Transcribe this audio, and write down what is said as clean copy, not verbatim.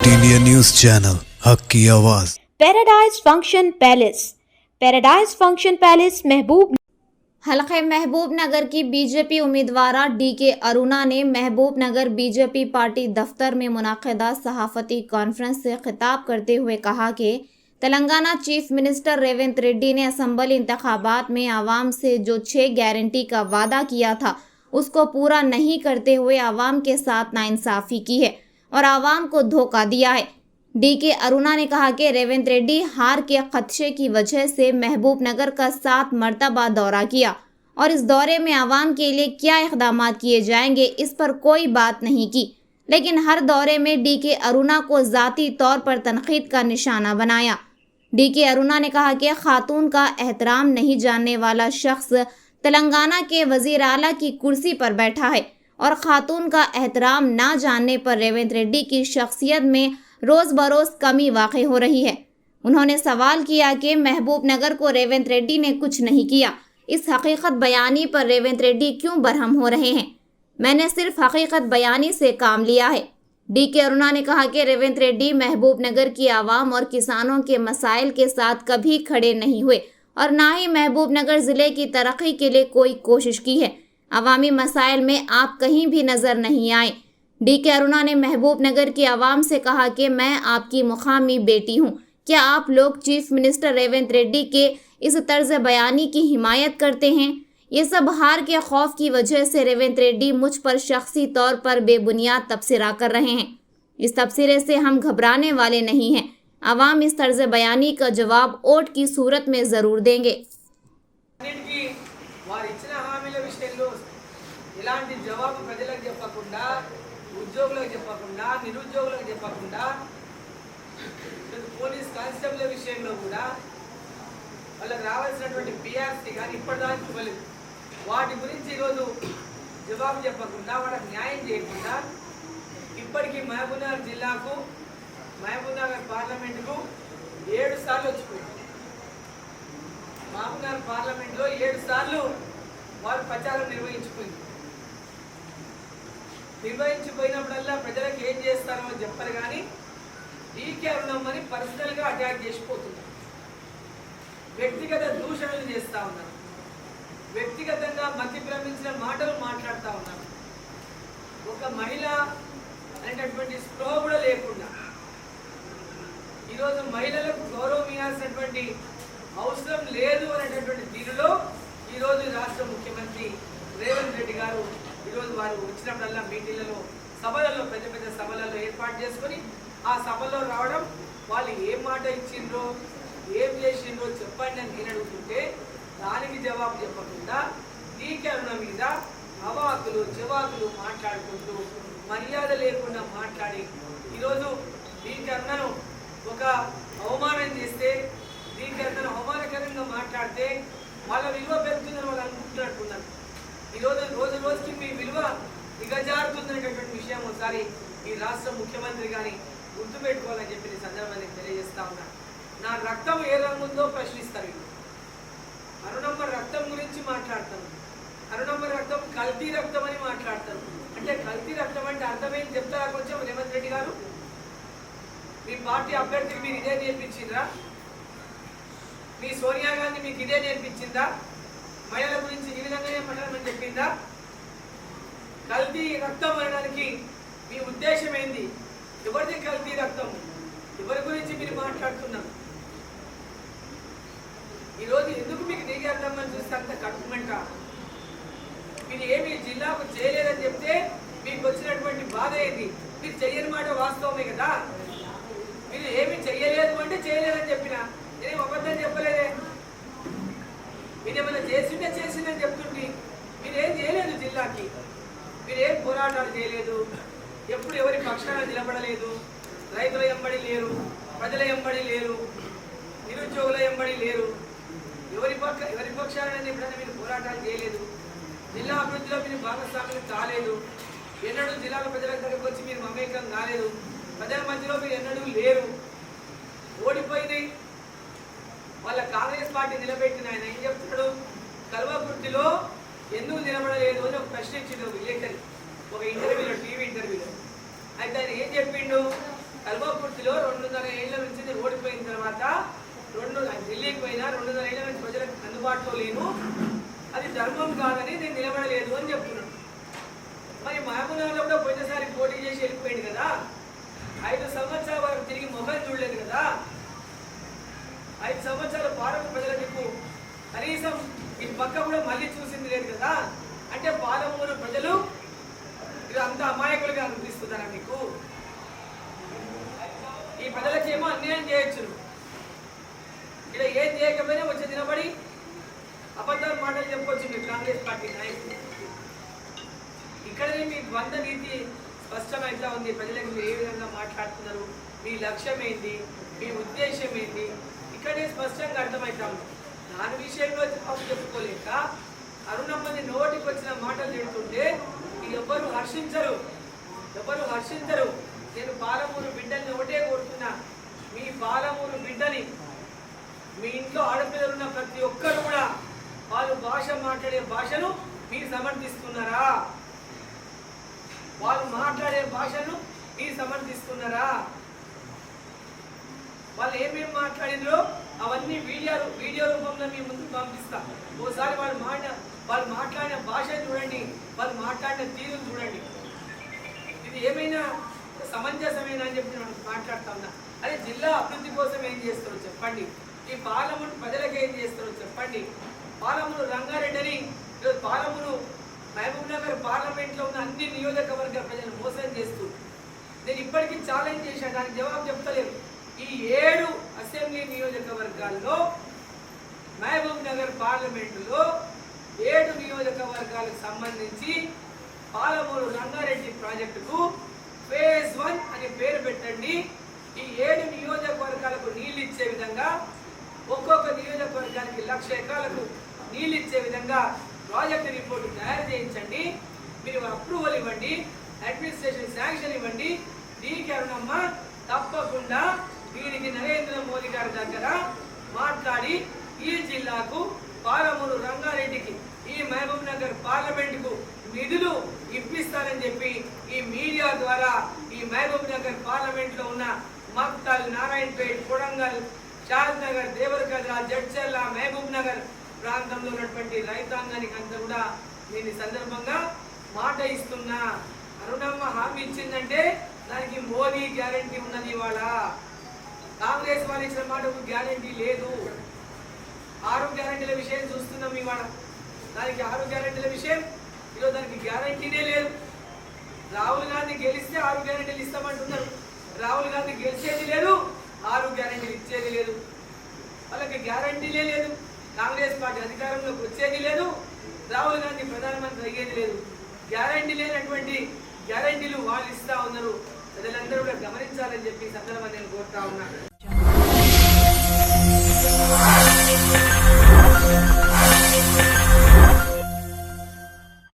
India news channel हक की आवाज़। पैराडाइज फंक्शन पैलेस महबूब हलक़े महबूब नगर की बीजेपी उम्मीदवार डीके अरुणा ने महबूब नगर बीजेपी पार्टी दफ्तर में मुनाक़िदा सहाफ़ती कॉन्फ्रेंस से खिताब करते हुए कहा कि तेलंगाना चीफ मिनिस्टर रेवंत रेड्डी ने असम्बली इंतखाबात में आवाम से जो 6 गारंटी का वादा किया था उसको पूरा नहीं करते हुए आवाम के साथ नाइंसाफ़ी की है और आवाम को धोखा दिया है। डीके अरुणा ने कहा कि रेवंत रेड्डी हार के खदशे की वजह से महबूब नगर का 7 मरतबा दौरा किया और इस दौरे में आवाम के लिए क्या इक़दाम किए जाएंगे इस पर कोई बात नहीं की, लेकिन हर दौरे में डीके अरुणा को ज़ाती तौर पर तनकीद का निशाना बनाया। डीके अरुणा ने कहा कि खातून का एहतराम नहीं जानने वाला शख्स तेलंगाना के वज़ीर आला की कुर्सी पर बैठा है और खातून का एहतराम ना जानने पर रेवंत रेड्डी की शख्सियत में रोज़ बरोज़ कमी वाक़ई हो रही है। उन्होंने सवाल किया कि महबूब नगर को रेवंत रेड्डी ने कुछ नहीं किया, इस हकीकत बयानी पर रेवंत रेड्डी क्यों बरहम हो रहे हैं? मैंने सिर्फ हकीकत बयानी से काम लिया है। डीके अरुणा ने कहा कि रेवंत रेड्डी महबूब नगर की आवाम और किसानों के मसाइल के साथ कभी खड़े नहीं हुए और ना ही महबूब नगर ज़िले की तरक्की के लिए कोई कोशिश की है। अवामी मसाइल में आप कहीं भी नज़र नहीं आए। डीके अरुणा ने महबूब नगर की आवाम से कहा कि मैं आपकी मुकामी बेटी हूँ, क्या आप लोग चीफ मिनिस्टर रेवंत रेड्डी के इस तर्ज बयानी की हिमायत करते हैं? ये सब हार के खौफ की वजह से रेवंत रेड्डी मुझ पर शख्सी तौर पर बेबुनियाद तबसरा कर रहे हैं। इस तबसरे से हम घबराने वाले नहीं हैं। अवाम इस तर्ज बयानी का जवाब वोट की सूरत में ज़रूर देंगे। ఉద్యోగులకు చెప్పకుండా నిరుద్యోగులకు చెప్పకుండా పోలీస్ కానిస్టేబుల్ విషయంలో కూడా వాళ్ళకి రావాల్సినటువంటి పిఆర్సీ కానీ ఇప్పటిదాకా ఇవ్వలేదు. వాటి గురించి ఈరోజు జవాబు చెప్పకుండా వాళ్ళకి న్యాయం చేయకుండా ఇప్పటికీ మహబూబ్నగర్ జిల్లాకు మహబూబ్నగర్ పార్లమెంటుకు 7 సార్లు వచ్చిపోయింది. మహబూబ్నగర్ పార్లమెంట్లో 7 సార్లు వారు ప్రచారం నిర్వహించిపోయినప్పుడల్లా ప్రజలకు ఏం చేస్తారో చెప్పరు కానీ డీకే అరుణమ్మని పర్సనల్గా అటాక్ చేసిపోతున్నారు. వ్యక్తిగత దూషణలు చేస్తూ ఉన్నారు. వ్యక్తిగతంగా మతి భ్రమించిన మాటలు మాట్లాడుతూ ఉన్నారు. ఒక మహిళ అనేటటువంటి స్పృహ కూడా లేకుండా ఈరోజు మహిళలకు గౌరవం ఇవ్వాల్సినటువంటి అవసరం లేదు అనేటటువంటి దీనిలో ఈరోజు రాష్ట్ర ముఖ్యమంత్రి రేవంత్ రెడ్డి గారు ఈరోజు వారు వచ్చినప్పుడల్లా మీటింగ్లలో సభలలో పెద్ద సభలలో ఏర్పాటు చేసుకొని ఆ సభలో రావడం, వాళ్ళు ఏం మాట ఇచ్చిండ్రో ఏం చేసిండ్రో చెప్పండి అని నేను అడుగుతుంటే దానికి జవాబు చెప్పకుండా డీకే అరుణ మీద అవాకులు జవాకులు మాట్లాడుకుంటూ మర్యాద లేకుండా మాట్లాడి ఈరోజు డీకే అరుణను ఒక అవమానం చేస్తే, డీకే అరుణను అవమానకరంగా మాట్లాడితే వాళ్ళ విలువ పెరుగుతుందని వాళ్ళు అనుకుంటున్నట్టున్నారు. ఈరోజు రోజుకి మీ విలువ దిగజారుతుందనేటటువంటి విషయం ఒకసారి ఈ రాష్ట్ర ముఖ్యమంత్రి గారిని గుర్తుపెట్టుకోవాలని చెప్పి ఈ సందర్భాన్ని తెలియజేస్తా ఉన్నాను. నా రక్తం ఏ రంగు ఉందో ప్రశ్నిస్తారు. అరుణమ్మ రక్తం గురించి మాట్లాడతారు. అరుణమ్మ రక్తం కల్తీ రక్తం అని మాట్లాడతారు. అంటే కల్తీ రక్తం అంటే అర్థమేం చెప్తారా కొంచెం రేవంత్ రెడ్డి గారు? మీ పార్టీ అభ్యర్థికి మీరు ఇదే నేర్పించిందా? మీ సోనియా గాంధీ మీకు ఇదే నేర్పించిందా? మహిళల గురించి ఈ విధంగానే మాట్లాడమని చెప్పిందా? కల్తీ రక్తం అనడానికి మీ ఉద్దేశం ఏంది? ఎవరిది కల్తీ రక్తం? ఎవరి గురించి మీరు మాట్లాడుతున్నారు? ఈరోజు ఎందుకు మీకు డీకే అరుణమ్మని చూస్తే అంత కట్టుమంట? మీరు ఏమి జిల్లాకు చేయలేదని చెప్తే మీకు వచ్చినటువంటి బాధ ఏంది? మీరు చెయ్యని మాట వాస్తవమే కదా. మీరు ఏమి చెయ్యలేదు అంటే చేయలేదని చెప్పినా నేనేం అబద్ధం చెప్పలేదే. మీరేమైనా చేసిందని చెప్తుంటే మీరేం చేయలేదు. జిల్లాకి మీరేం పోరాటాలు చేయలేదు. ఎప్పుడు ఎవరి పక్షాన నిలబడలేదు. రైతుల ఎంబడి లేరు, ప్రజల ఎంబడి లేరు, నిరుద్యోగుల ఎంబడి లేరు. ఎవరి పక్షాన ఎప్పుడైనా మీరు పోరాటాలు చేయలేదు. జిల్లా అభివృద్ధిలో మీరు భాగస్వామ్యం కాలేదు. ఎన్నడూ జిల్లాల ప్రజల దగ్గరకు వచ్చి మీరు మమేకం కాలేదు. ప్రజల మధ్యలో మీరు ఎన్నడూ లేరు. ఓడిపోయింది వాళ్ళ కాంగ్రెస్ పార్టీ నిలబెట్టిన ఆయన ఏం చెప్తున్నాడు? కల్వకుర్తిలో ఎందుకు నిలబడలేదు అని ఒక ప్రశ్న ఇచ్చింది ఒక విలేకరి ఒక ఇంటర్వ్యూలో, టీవీ ఇంటర్వ్యూలో. అయితే ఆయన ఏం చెప్పిండు? కల్వకుర్తి అందుబాటులో లేను, అది ధర్మం కాదని నేను నిలబడలేదు అని చెప్తున్నాడు. మరి మహబూబ్నగర్లో కూడా పోయినసారి పోటీ చేసి వెళ్ళిపోయింది కదా, 5 సంవత్సరాల వరకు తిరిగి మొబైల్ చూడలేదు కదా, 5 సంవత్సరాల పాలక ప్రజలకు కనీసం ఈ పక్క కూడా మళ్ళీ చూసింది లేదు కదా. అంటే పాలమూరు ప్రజలు ఇది అంత అమాయకులుగా అనిపిస్తున్నారా మీకు? ఈ ప్రజలకేమో అన్యాయం చేయొచ్చు, ఇలా ఏం చేయకపోయినా వచ్చి నిలబడి అబద్ధాల మాటలు చెప్పొచ్చు మీ కాంగ్రెస్ పార్టీ నాయకులు. ఇక్కడనే మీ ద్వంద్వ నీతి స్పష్టమైతే ఉంది. ప్రజలకు మీరు ఏ విధంగా మాట్లాడుతున్నారు, మీ లక్ష్యం ఏంటి, మీ ఉద్దేశం ఏంటి, ఇక్కడే స్పష్టంగా అర్థమవుతాం. దాని విషయంలో జవాబు చెప్పుకోలేక అరుణమ్మని నోటికి వచ్చిన మాటలు తిడుతుంటే ఎవరు హర్షించరు. నేను పాలమూరు బిడ్డల్ని ఒకటే కోరుతున్నా, మీ పాలమూరు బిడ్డని మీ ఇంట్లో ఆడపిల్లలు ఉన్న ప్రతి ఒక్కరు కూడా వాళ్ళు భాష మాట్లాడే భాషను మీరు సమర్థిస్తున్నారా? వాళ్ళు మాట్లాడే భాషను మీరు సమర్థిస్తున్నారా? వాళ్ళు ఏమేమి మాట్లాడిందో అవన్నీ వీడియో రూపంలో మీ ముందుకు పంపిస్తా. ఓసారి వాళ్ళు మాట్లాడిన భాష చూడండి, వాళ్ళు మాట్లాడిన తీరు చూడండి. ఇది ఏమైనా సమంజసమేనా అని చెప్పి మనం మాట్లాడుతా ఉన్నా. అదే జిల్లా అభివృద్ధి కోసం ఏం చేస్తారో చెప్పండి, ఈ పాలమూరు ప్రజలకు ఏం చేస్తారో చెప్పండి. పాలమూరు రంగారెడ్డిని ఈరోజు పాలమూరు మహబూబ్నగర్ పార్లమెంట్లో ఉన్న అన్ని నియోజకవర్గ ప్రజలు మోసం చేస్తూ నేను ఇప్పటికీ ఛాలెంజ్ చేశాను, దానికి జవాబు చెప్తలేరు. ఈ 7 అసెంబ్లీ నియోజకవర్గాల్లో మహబూబ్నగర్ పార్లమెంటులో 7 నియోజకవర్గాలకు సంబంధించి పాలమూరు రంగారెడ్డి ప్రాజెక్టుకు ఫేజ్ 1 అని పేరు పెట్టండి. ఈ 7 నియోజకవర్గాలకు నీళ్ళు ఇచ్చే విధంగా ఒక్కొక్క నియోజకవర్గానికి 1,00,000 ఎకరాలకు నీళ్ళు ఇచ్చే విధంగా ప్రాజెక్టు రిపోర్టు తయారు చేయించండి. మీరు అప్రూవల్ ఇవ్వండి, అడ్మినిస్ట్రేషన్ శాంక్షన్ ఇవ్వండి. దీనికి అరుణమ్మ తప్పకుండా దీనికి నరేంద్ర మోదీ గారి దగ్గర మాట్లాడి ఈ జిల్లాకు పాలమూరు రంగారెడ్డికి ఈ మహబూబ్నగర్ పార్లమెంటుకు నిధులు ఇప్పిస్తానని చెప్పి ఈ మీడియా ద్వారా ఈ మహబూబ్నగర్ పార్లమెంట్లో ఉన్న మక్తల్, నారాయణపేట్, కొడంగల్, షాద్నగర్, దేవరకద్ర, జడ్చర్ల, మహబూబ్నగర్ ప్రాంతంలో ఉన్నటువంటి రైతాంగానికి అంతా కూడా నేను ఈ సందర్భంగా మాట ఇస్తున్నా. అరుణమ్మ హామీ ఇచ్చిందంటే దానికి మోదీ గ్యారంటీ ఉన్నది. ఇవాళ కాంగ్రెస్ వాళ్ళు ఇచ్చిన మాటకు గ్యారంటీ లేదు. 6 గ్యారంటీల విషయం చూస్తున్నాం ఇవాళ. దానికి 6 గ్యారంటీల విషయం ఈరోజు దానికి గ్యారంటీనే లేదు. రాహుల్ గాంధీ గెలిస్తే 6 గ్యారంటీలు ఇస్తామంటున్నారు. రాహుల్ గాంధీ గెలిచేది లేదు, 6 గ్యారంటీలు ఇచ్చేది లేదు. వాళ్ళకి గ్యారంటీలే లేదు. కాంగ్రెస్ పార్టీ అధికారంలోకి వచ్చేది లేదు, రాహుల్ గాంధీ ప్రధానమంత్రి అయ్యేది లేదు. గ్యారంటీ లేనటువంటి గ్యారంటీలు వాళ్ళు ఇస్తా ఉన్నారు. ప్రజలందరూ కూడా గమనించాలని చెప్పి సందర్భంగా నేను కోరుతా ఉన్నాను.